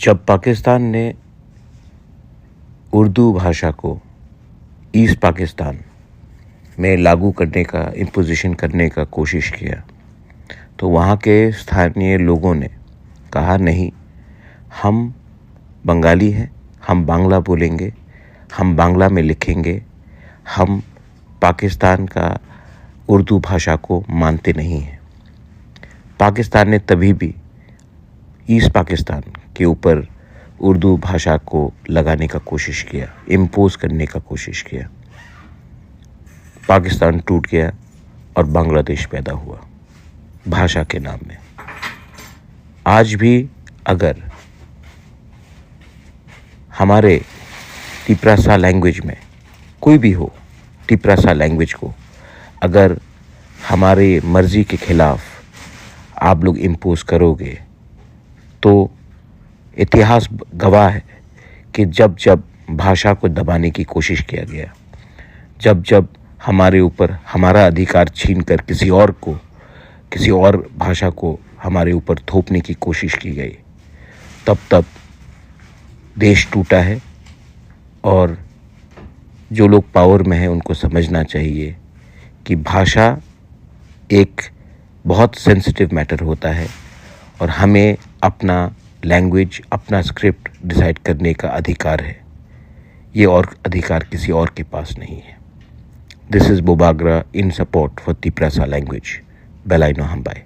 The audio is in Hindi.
जब पाकिस्तान ने उर्दू भाषा को ईस्ट पाकिस्तान में लागू करने का इम्पोजिशन करने का कोशिश किया तो वहाँ के स्थानीय लोगों ने कहा नहीं, हम बंगाली हैं, हम बांग्ला बोलेंगे, हम बांग्ला में लिखेंगे, हम पाकिस्तान का उर्दू भाषा को मानते नहीं हैं। पाकिस्तान ने तभी भी ईस्ट पाकिस्तान के ऊपर उर्दू भाषा को लगाने का कोशिश किया, इम्पोज करने का कोशिश किया। पाकिस्तान टूट गया और बांग्लादेश पैदा हुआ भाषा के नाम में। आज भी अगर हमारे तिप्रासा लैंग्वेज में कोई भी हो, तिप्रासा लैंग्वेज को अगर हमारे मर्ज़ी के ख़िलाफ़ आप लोग इम्पोज करोगे तो इतिहास गवाह है कि जब जब भाषा को दबाने की कोशिश किया गया, जब जब हमारे ऊपर हमारा अधिकार छीनकर किसी और भाषा को हमारे ऊपर थोपने की कोशिश की गई, तब तब देश टूटा है। और जो लोग पावर में हैं उनको समझना चाहिए कि भाषा एक बहुत सेंसिटिव मैटर होता है और हमें अपना लैंग्वेज, अपना स्क्रिप्ट डिसाइड करने का अधिकार है। ये और अधिकार किसी और के पास नहीं है। This is Bobagra in support for Tiprasa language, बेलाइनो हमबाई।